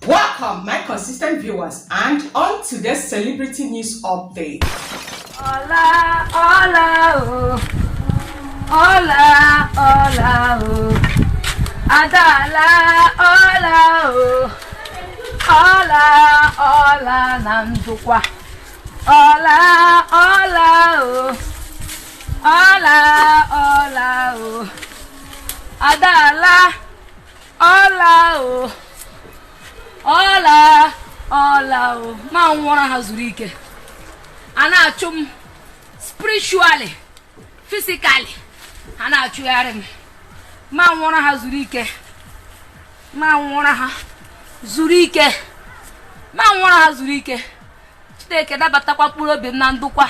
Welcome, my consistent viewers, and on today's celebrity news update. Hola, hola, oh. Hola, hola, oh. Adala, hola, oh. Hola, hola, Nandukwa. Hola, hola, oh. Hola, hola, oh. Adala, hola, oh. Hola, hola, oh. Ma nwara hazurike. Ana achum spiritually, physically. Ana achuyare. Ma nwara hazurike. Ma nwara ha zurike. Ma nwara hazurike. Chideke dabatakwa mkpụrụ obi na ndukwa.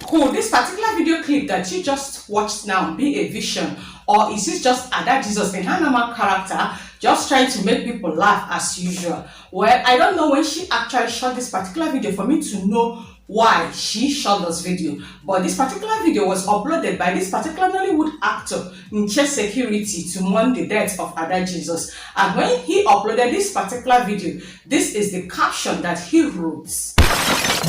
Could this particular video clip that you just watched now be a vision, or is it just Ada Jesus in her normal character just trying to make people laugh as usual? Well, I don't know when she actually shot this particular video for me to know why she shot this video, but this particular video was uploaded by this particular Nollywood actor Nche Security to mourn the death of Ada Jesus. And when he uploaded this particular video, this is the caption that he wrote.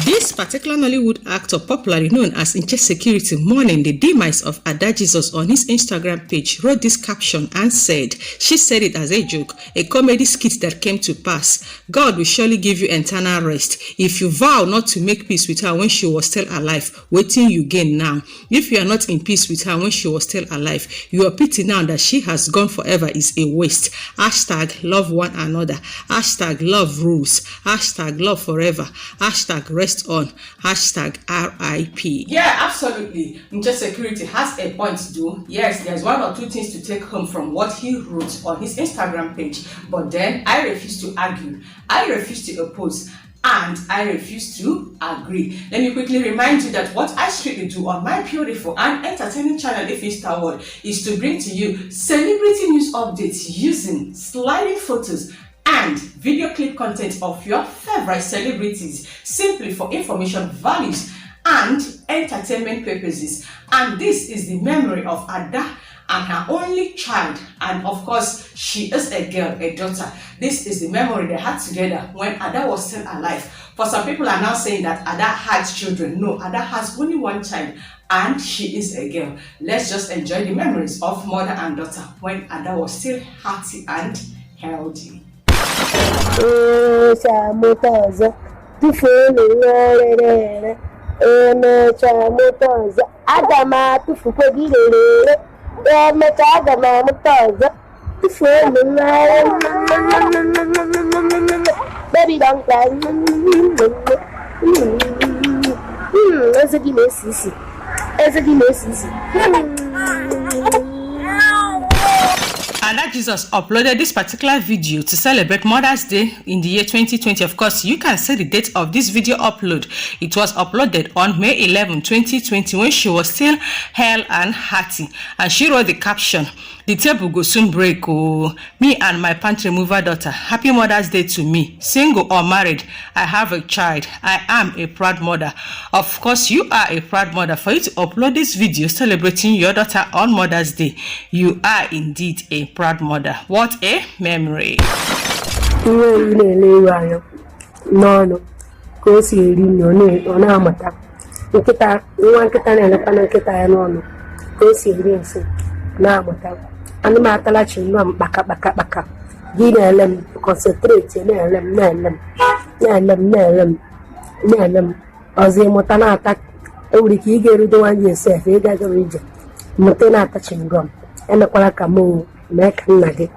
This particular Nollywood actor, popularly known as Nche Security, mourning the demise of Ada Jesus on his Instagram page, wrote this caption and said, "She said it as a joke, a comedy skit that came to pass. God will surely give you eternal rest. If you vow not to make peace with her when she was still alive, waiting you gain now. If you are not in peace with her when she was still alive, your pity now that she has gone forever is a waste. Hashtag love one another. Hashtag love rules. Hashtag love forever. Hashtag rest on. Hashtag RIP." Yeah, absolutely. Nche Security has a point to do. Yes, there's one or two things to take home from what he wrote on his Instagram page, but then I refuse to argue. I refuse to oppose. And I refuse to agree. Let me quickly remind you that what I strictly do on my beautiful and entertaining channel, If Insta World, is to bring to you celebrity news updates using sliding photos and video clip content of your favorite celebrities, simply for information values and entertainment purposes. And this is the memory of Ada and her only child, and of course she is a girl, a daughter. This is the memory they had together when Ada was still alive. For some people are now saying that Ada had children. No, Ada has only one child and she is a girl. Let's just enjoy the memories of mother and daughter when Ada was still healthy and healthy. Baby, don't cry. It's a Guinness. It's a Guinness. Ada Jesus uploaded this particular video to celebrate Mother's Day in the year 2020. Of course, you can see the date of this video upload. It was uploaded on May 11, 2020 when she was still hale and hearty. And she wrote the caption, "The table will soon break. Oh, me and my pantry mover daughter. Happy Mother's Day to me. Single or married, I have a child. I am a proud mother." Of course, you are a proud mother. For you to upload this video celebrating your daughter on Mother's Day, you are indeed a proud mother. What a memory. No, go see you on Amata. Nkita, one kitten and a panakita and on. Go see you now, and the matalachi, baka. Gina lem, concentrate, lem, as a motanata, every key get the one yourself, you got the region. Motana touching gum, and the Palacamo, make nugget.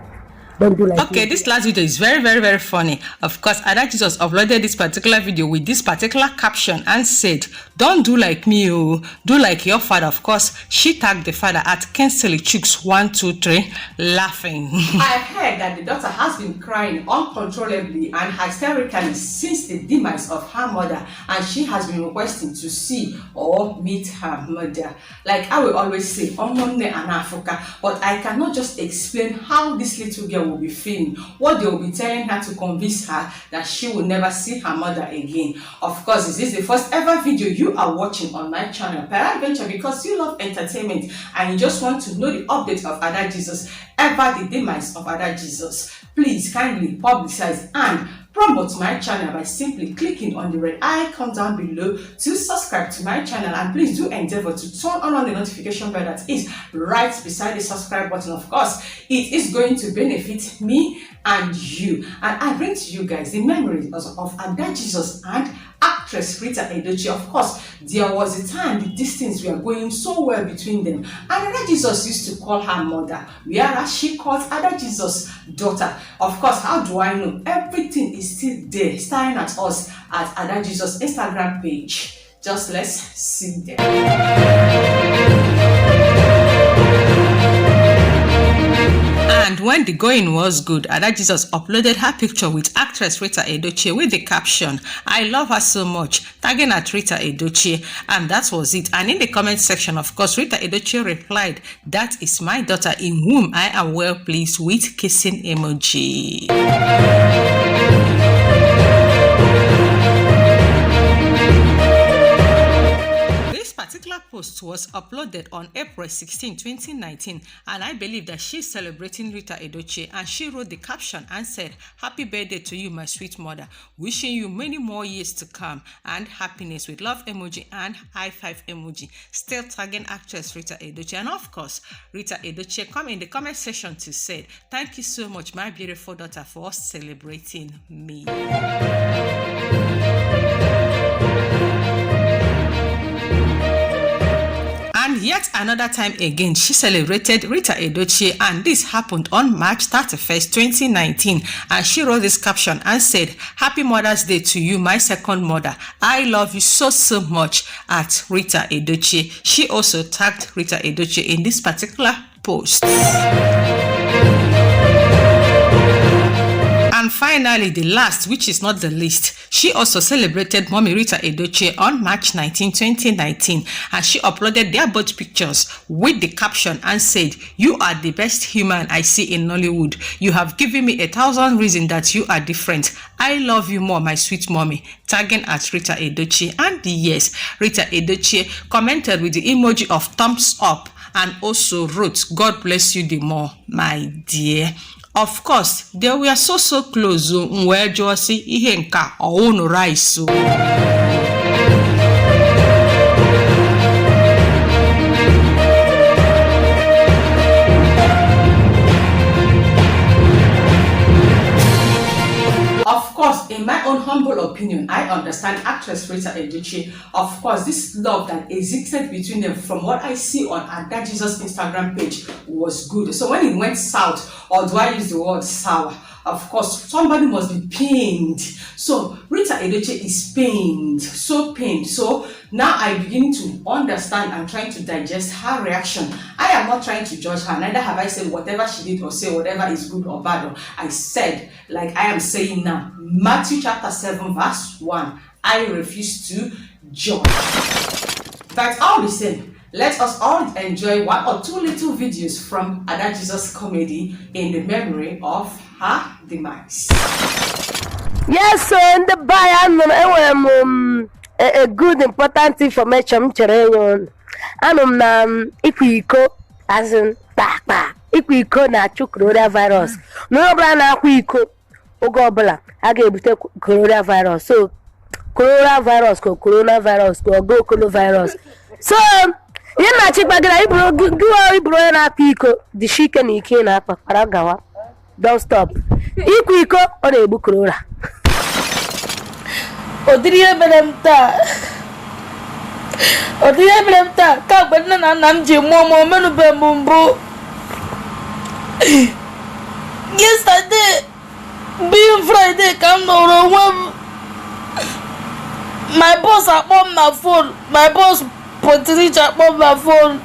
Don't do like okay, this last video is very funny. Of course, Ada Jesus uploaded this particular video with this particular caption and said, "Don't do like me, oh, do like your father." Of course, she tagged the father at Kensley Chooks 123, laughing. I heard that the daughter has been crying uncontrollably and hysterically since the demise of her mother, and she has been requesting to see or meet her mother. Like I will always say, Omonne and Africa, but I cannot just explain how this little girl will be feeling, what they will be telling her to convince her that she will never see her mother again. Of course, this is the first ever video you are watching on my channel, peradventure, because you love entertainment and you just want to know the update of Ada Jesus, ever the demise of Ada Jesus. please kindly publicize and promote my channel by simply clicking on the red icon down below to subscribe to my channel, and please do endeavor to turn on the notification bell that is right beside the subscribe button. Of course, it is going to benefit me and you, and I bring to you guys the memories of Ada Jesus and actress Rita Edochie. Of course, there was a time the distance were going so well between them, and Ada Jesus used to call her mother, whereas she called Ada Jesus daughter. Of course, how do I know? Everything is still there staring at us at Ada Jesus Instagram page. Just let's see them. And when the going was good, Ada Jesus uploaded her picture with actress Rita Edochie with the caption, "I love her so much," tagging at Rita Edochie, and that was it. And in the comment section, of course, Rita Edochie replied, "That is my daughter in whom I am well pleased," with kissing emoji. Particular post was uploaded on April 16, 2019, and I believe that she's celebrating Rita Edochie, and she wrote the caption and said, "Happy birthday to you, my sweet mother. Wishing you many more years to come and happiness," with love emoji and high five emoji, still tagging actress Rita Edochie. And of course, Rita Edochie come in the comment section to say, "Thank you so much, my beautiful daughter, for celebrating me." And yet another time again, she celebrated Rita Edochie, and this happened on March 31st, 2019. And she wrote this caption and said, "Happy Mother's Day to you, my second mother. I love you so much," at Rita Edochie. She also tagged Rita Edochie in this particular post. And finally, the last, which is not the least, she also celebrated Mommy Rita Edochie on March 19, 2019, and she uploaded their both pictures with the caption and said, "You are the best human I see in Nollywood. You have given me 1,000 reasons that you are different. I love you more, my sweet mommy," tagging at Rita Edochie. And yes, Rita Edochie commented with the emoji of thumbs up and also wrote, "God bless you the more, my dear." Of course, they were so close. Where Josie Ihenka or rice. Of course, in my own humble opinion, I understand actress Rita Edochie. Of course, this love that existed between them, from what I see on Ada Jesus Instagram page, was good. So when it went south, or do I use the word sour? Of course, somebody must be pained. So Rita Edochie is pained, so pained. So now I begin to understand and trying to digest her reaction. I am not trying to judge her, neither have I said whatever she did or say whatever is good or bad. I said, like I am saying now, Matthew chapter 7 verse 1, I refuse to judge. But all the same, let us all enjoy one or two little videos from Ada Jesus comedy in the memory of her demise. Yes, so in the bio, a good important information. Iko as in Iko na coronavirus. No brana Iko Ogobla. I gave coronavirus. So coronavirus go coronavirus. So you na chikbagra ibro na Iko the chicken ikina paragawa. Don't stop. Iko on a book corona. Odiriya belemta ka gbanna na namje momo menu be mumbo. Yesterday being Friday come no one. My boss upon my phone. My boss put reach upon my phone.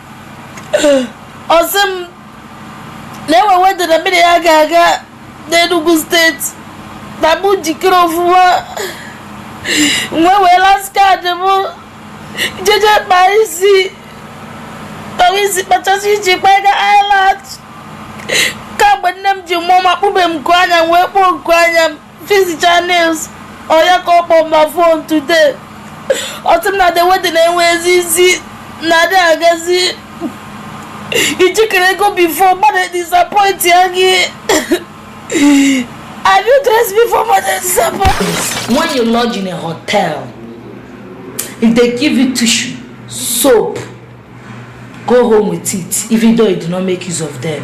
Awesome. Never went to the media gaga. They do state. Babu jikiro fuwa. Mwe last card mo. Jeje Marisi. Tawisi pachasi jikwaga island. Kabanem jimoma ube mkwanya wepo mkwanya. Fizzy channels. Oya call on my phone today. Autumn na the wedding and easy. Nada agazi. You can go before, but it disappoints you. Have you dressed me for Mother's Supper? When you lodge in a hotel, if they give you tissue, soap, go home with it, even though you do not make use of them.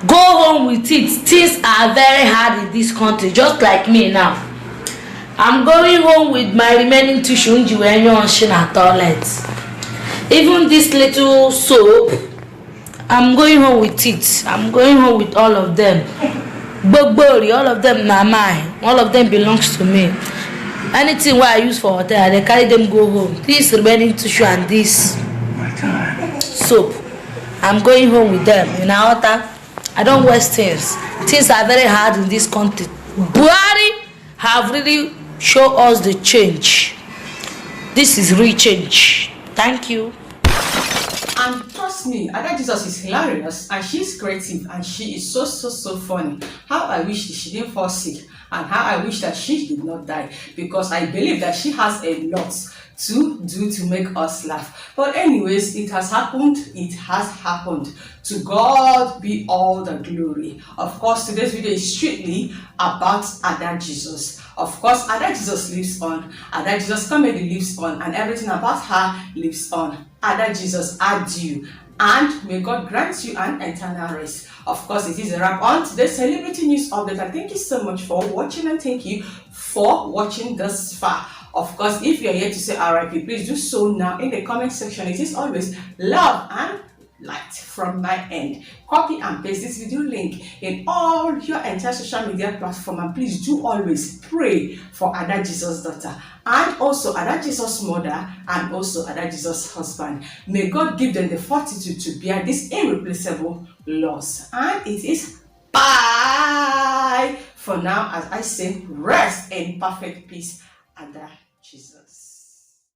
Go home with it. Things are very hard in this country, just like me now. I'm going home with my remaining tissue when you're on toilet. Even this little soap, I'm going home with it. I'm going home with all of them. Bogbori, all of them are mine. All of them belongs to me. Anything what I use for hotel, they carry them go home. This remaining tissue and this soap, I'm going home with them. In our water, I don't waste things. Things are very hard in this country. Buhari have really shown us the change. This is real change. Thank you. And trust me, Ada Jesus is hilarious and she's creative and she is so funny. How I wish that she didn't fall sick and how I wish that she did not die, because I believe that she has a lot to do to make us laugh. But anyways, it has happened. It has happened. To God be all the glory. Of course, today's video is strictly about Ada Jesus. Of course, Ada Jesus lives on. Ada Jesus comedy lives on, and everything about her lives on. Ada Jesus, adieu, and may God grant you an eternal rest. Of course, it is a wrap on today's celebrity news update. And thank you so much for watching, and thank you for watching this far. Of course, if you're here to say RIP, please do so now in the comment section. It is always love and light from my end. Copy and paste this video link in all your entire social media platform, and please do always pray for Ada Jesus' daughter, and also Ada Jesus' mother, and also Ada Jesus' husband. May God give them the fortitude to bear this irreplaceable loss. And it is bye for now, as I say, rest in perfect peace, Ada Jesus.